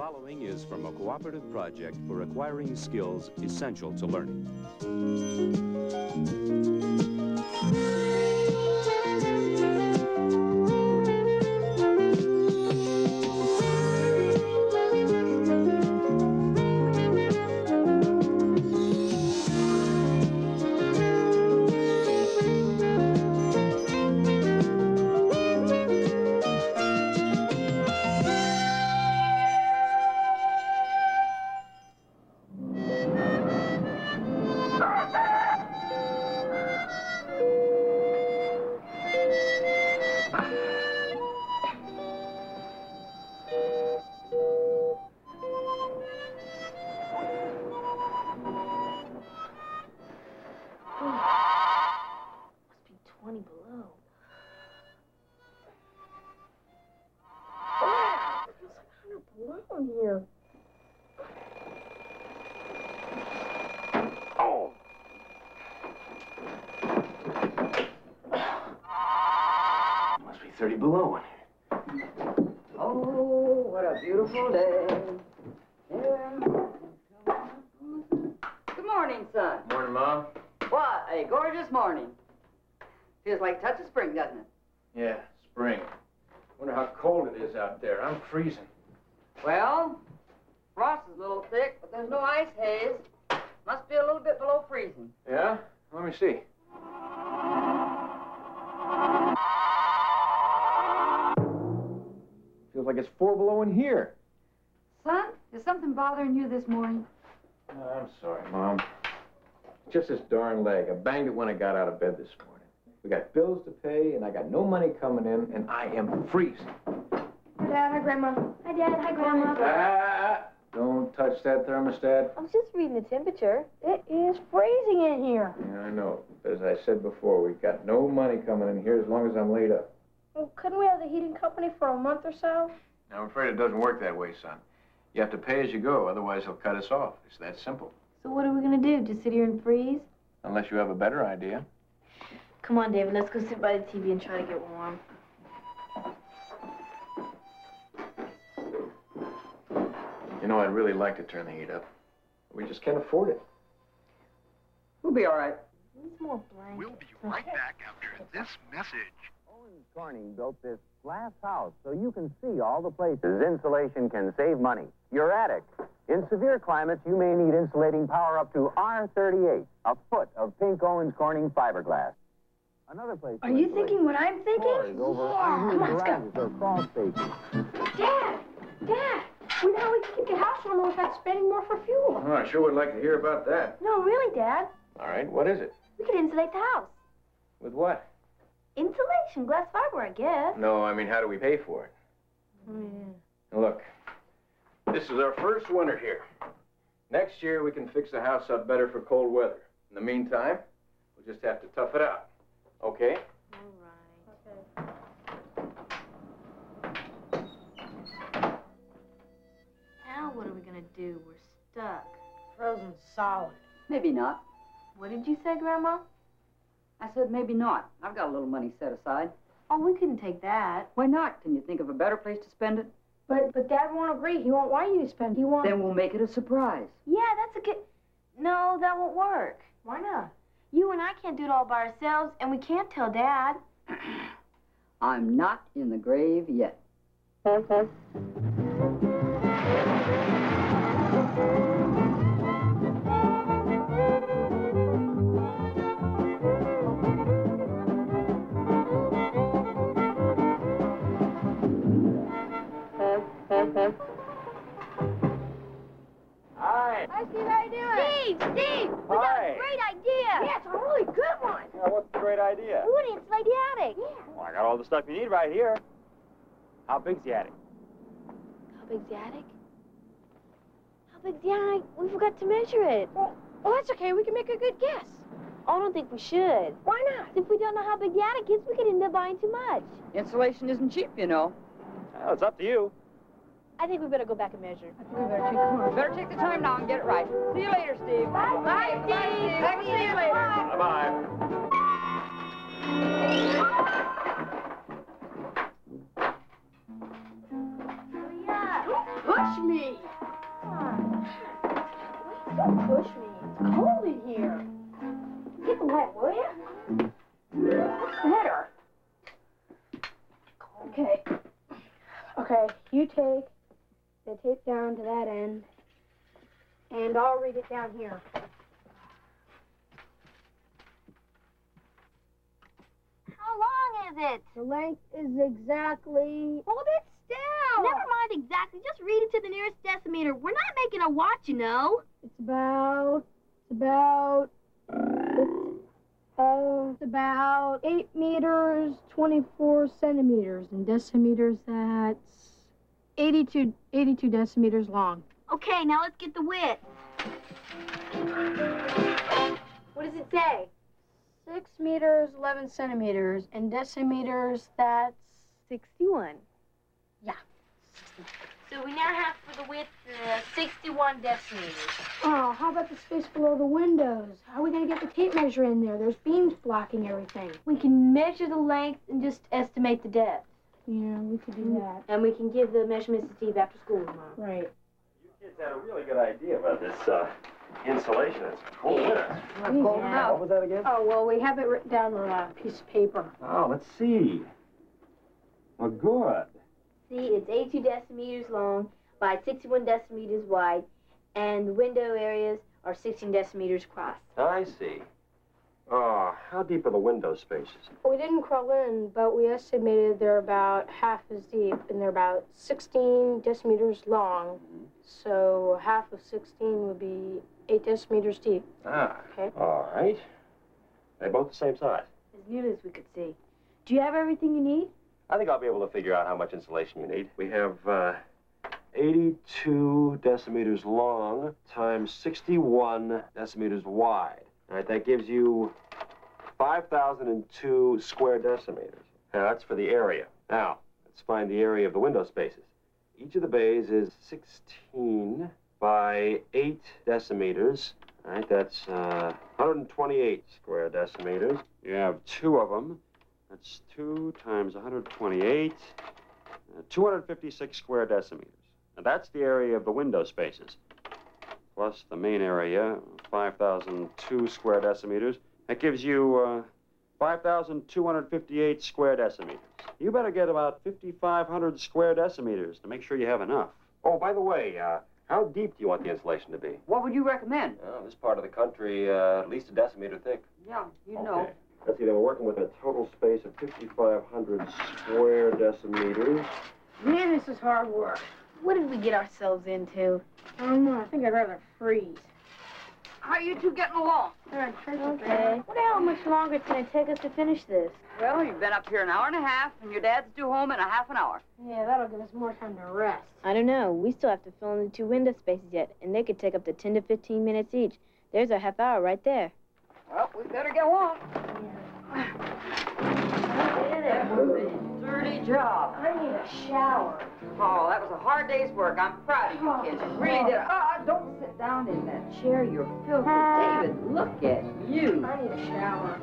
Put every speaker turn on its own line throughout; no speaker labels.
following is from a cooperative project for acquiring skills essential to learning.
Here.
Oh! Must be 30 below in here.
Oh, what a beautiful day. Good morning, son.
Morning, Mom.
What a gorgeous morning. Feels like a touch of spring, doesn't it?
Yeah, spring. Wonder how cold it is out there. I'm freezing.
Well, frost is a little thick, but there's no ice haze. Must be a little bit below freezing.
Yeah? Let me see. Feels like it's 4 below in here.
Son, is something bothering you this morning?
I'm sorry, Mom. Just this darn leg. I banged it when I got out of bed this morning. We got bills to pay, and I got no money coming in, and I am freezing.
Hi, Dad. Hi, Grandma. Hi, Dad. Hi, Grandma.
Don't touch that thermostat.
I was just reading the temperature. It is freezing in here.
Yeah, I know. But as I said before, we've got no money coming in here as long as I'm laid up.
Well, couldn't we have the heating company for a month or so?
I'm afraid it doesn't work that way, son. You have to pay as you go, otherwise they'll cut us off. It's that simple.
So what are we going to do? Just sit here and freeze?
Unless you have a better idea.
Come on, David. Let's go sit by the TV and try to get warm.
You know, I'd really like to turn the heat up. We just can't afford it.
We'll be all right.
Need some more blankets.
We'll be right back after this message.
Owens Corning built this glass house so you can see all the places insulation can save money. Your attic. In severe climates, you may need insulating power up to R38, a foot of pink Owens Corning fiberglass. Another place.
Are you thinking what I'm thinking?
Over
Yeah. Come on, let's
garages
go.
or crawl spaces.
Dad! Dad! We know how we can keep the house warmer without spending more for fuel.
Oh, I sure would like to hear about that.
No, really, Dad.
All right, what is it?
We could insulate the house.
With what?
Insulation, glass fiber, I guess.
No, I mean, how do we pay for it?
Yeah.
Look, this is our first winter here. Next year, we can fix the house up better for cold weather. In the meantime, we'll just have to tough it out. Okay?
All right. Okay. Now what are we going to do? We're stuck. Frozen solid.
Maybe not.
What did you say, Grandma?
I said maybe not. I've got a little money set aside.
Oh, we couldn't take that.
Why not? Can you think of a better place to spend it?
But Dad won't agree. He won't want you to spend. He won't.
Then we'll make it a surprise.
Yeah, that's a good... No, that won't work. Why not? You and I can't do it all by ourselves, and we can't tell Dad.
I'm not in the grave yet.
Hi.
Hi, Steve. How you doing? Steve! We got a great idea. Yeah, it's a really good one.
Yeah, what's the great idea?
We would insulate the attic. Yeah.
Well, I got all the stuff you need right here. How big's the attic?
How big's the attic? How big's the attic? We forgot to measure it. Well, that's okay. We can make a good guess. Oh, I don't think we should. Why not? If we don't know how big the attic is, we could end up buying too much.
Insulation isn't cheap, you know.
Well, it's up to you.
I think we better go back and measure.
I think we better take the time now and get it right. See you later, Steve.
Bye, Steve.
Thanks, see you later.
Bye-bye.
Hurry up. Push me. head, will you? Better. Okay. Okay, you take the tape down to that end, and I'll read it down here.
How long is it?
The length is exactly...
Hold it still. Never mind exactly. Just read it to the nearest decimeter. We're not making a watch, you know.
It's about 8 meters, 24 centimeters. In decimeters, that's 82 decimeters long.
Okay, now let's get the width.
What does it say? 6 meters, 11 centimeters. In decimeters, that's 61. Yeah.
So we now have for the width 61 decimeters.
Oh, how about the space below the windows? How are we going to get the tape measure in there? There's beams blocking everything.
We can measure the length and just estimate the depth.
Yeah, we could do that.
And we can give the measurements to Steve after school tomorrow.
Right.
You kids had a really good idea about this insulation. It's cold winter. What was that again?
Oh, well, we have it written down on a piece of paper.
Oh, let's see. Well, good.
See, it's 82 decimeters long by 61 decimeters wide, and the window areas are 16 decimeters across.
I see. Oh, how deep are the window spaces?
We didn't crawl in, but we estimated they're about half as deep, and they're about 16 decimeters long. So half of 16 would be 8 decimeters deep.
Ah,
Okay.
all right. They're both the same size.
As nearly as we could see. Do you have everything you need?
I think I'll be able to figure out how much insulation you need. We have 82 decimeters long times 61 decimeters wide. All right, that gives you 5,002 square decimeters. Now, that's for the area. Now, let's find the area of the window spaces. Each of the bays is 16 by 8 decimeters. All right, that's 128 square decimeters. You have 2 of them. That's 2 times 128, 256 square decimeters. And that's the area of the window spaces. Plus the main area, 5,002 square decimeters. That gives you 5,258 square decimeters. You better get about 5,500 square decimeters to make sure you have enough. Oh, by the way, how deep do you want the insulation to be?
What would you recommend?
Well, this part of the country, at least a decimeter thick.
Yeah, you know.
Let's see, they were working with a total space of 5,500 square decimeters.
Man, this is hard work.
What did we get ourselves into?
I don't know. I think I'd rather freeze.
How are you two getting along?
Okay. How much longer it's going to take us to finish this?
Well, you've been up here an hour and a half, and your dad's due home in a half an hour.
Yeah, that'll give us more time to rest.
I don't know. We still have to fill in the 2 window spaces yet, and they could take up to 10 to 15 minutes each. There's a half hour right there.
Well, we better get along. Dirty job.
I need a shower.
Oh, that was a hard day's work. I'm proud of you kids. You really did. Don't sit down in that chair. You're filthy. David, look at you.
I need a shower.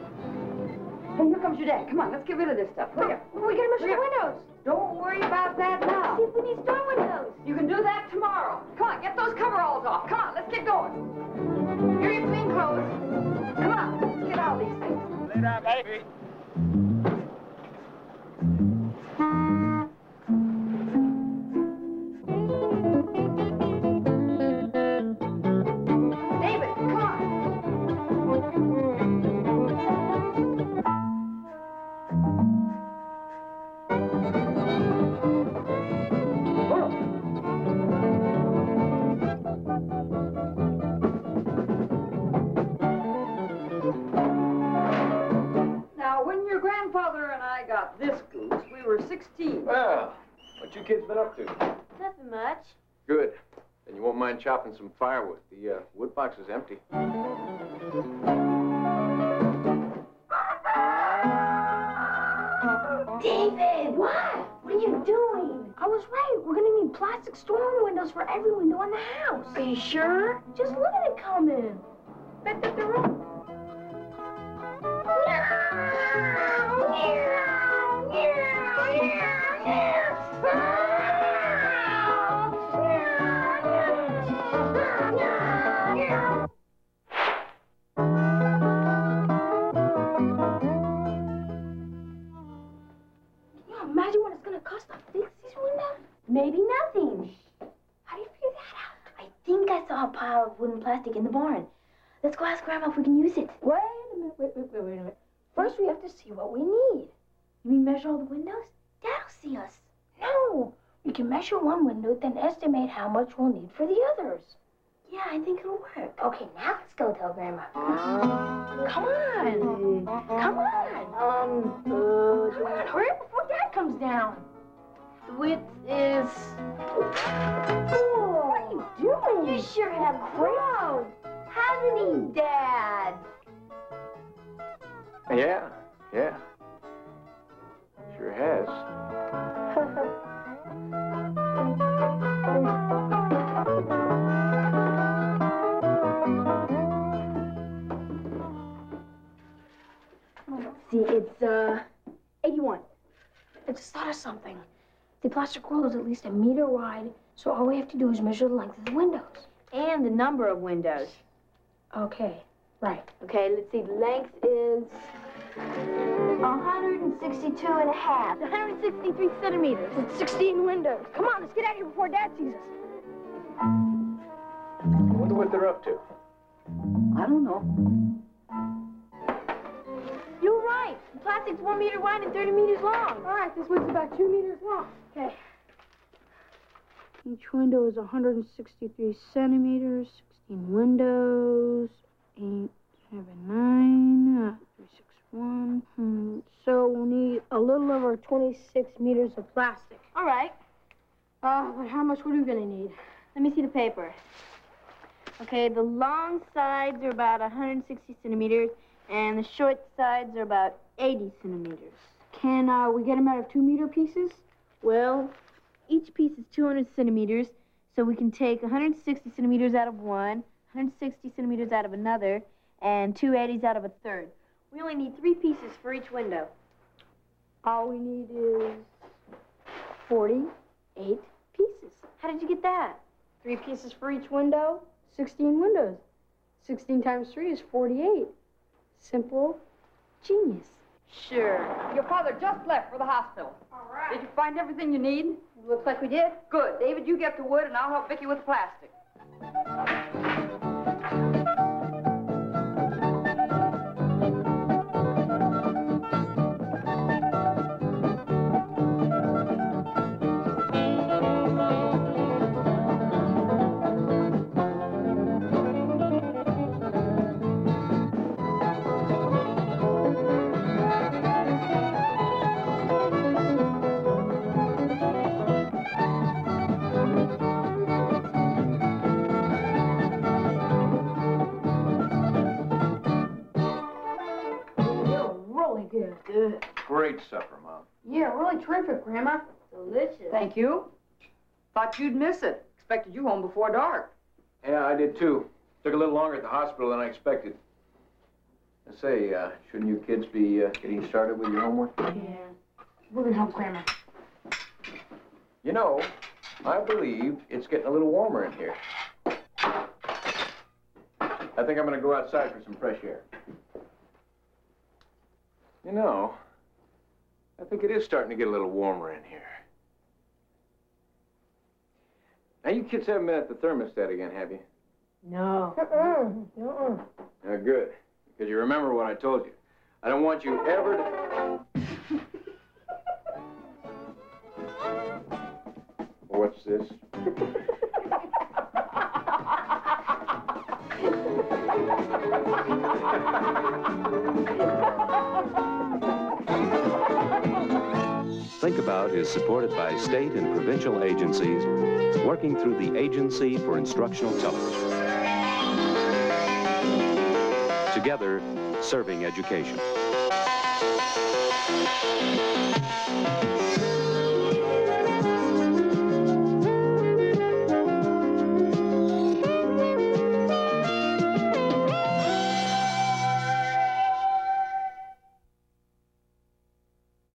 Hey, here comes your dad. Come on, let's get rid of this stuff. Hurry up.
We gotta measure the windows.
Don't worry about that now.
See if we need storm windows.
You can do that tomorrow. Come on, get those coveralls off. Come on, let's get going. Here are your clean clothes. Come on, let's get out of these things.
Lay down, baby.
David, come on. Now, when your grandfather and I got this goose, we were 16.
Well, what you kids been up to?
Nothing much.
Good. Then you won't mind chopping some firewood. The wood box is empty.
David, what? What are you doing? I was right. We're gonna need plastic storm windows for every window in the house. Are you sure? Just look at it coming. Bet that they're up. plastic in the barn. Let's go ask Grandma if we can use it.
Wait a minute. First, we have to see what we need.
You mean measure all the windows? Dad'll see us.
No, we can measure one window, then estimate how much we'll need for the others.
Yeah, I think it'll work.
Okay, now let's go tell Grandma.
Come on.
Come on. Come on, hurry up before Dad comes down.
The width is...
What are you doing?
You sure have grown. Hasn't he, Dad?
Yeah. Sure has.
See, it's, 81.
I just thought of something. The plastic world is at least 1 meter wide, so all we have to do is measure the length of the windows.
And the number of windows.
Okay, right.
Okay, let's see. The length is 162 and a half. 163 centimeters.
It's 16 windows. Come on, let's get out of here before Dad sees us.
I wonder what they're up to.
I don't know.
You're right. The plastic's 1 meter wide and 30 meters long.
All right, this one's about 2 meters long.
Okay.
Each window is 163 centimeters, 16 windows, 8, 7, 9, 3, 6, 1. So we'll need a little over 26 meters of plastic.
All right.
But how much are we gonna need?
Let me see the paper. Okay, the long sides are about 160 centimeters, and the short sides are about 80 centimeters.
Can we get them out of 2 meter pieces?
Well, each piece is 200 centimeters, so we can take 160 centimeters out of one, 160 centimeters out of another, and 280s out of a third. We only need 3 pieces for each window.
All we need is 48 pieces.
How did you get that?
3 pieces for each window, 16 windows. 16 times 3 is 48. Simple genius.
Sure.
Your father just left for the hospital.
All right.
Did you find everything you need?
Looks like we did.
Good. David, you get the wood, and I'll help Vicky with the plastic.
Good.
Great supper, Mom.
Yeah, really terrific, Grandma.
Delicious.
Thank you. Thought you'd miss it. Expected you home before dark.
Yeah, I did too. Took a little longer at the hospital than I expected. I say, shouldn't you kids be getting started with your homework?
Yeah. We're gonna help Grandma.
You know, I believe it's getting a little warmer in here. I think I'm gonna go outside for some fresh air. You know, I think it is starting to get a little warmer in here. Now, you kids haven't been at the thermostat again, have you?
No.
Now, good. Because you remember what I told you. I don't want you ever to... What's this?
Thinkabout is supported by state and provincial agencies working through the Agency for Instructional Television. Together, serving education.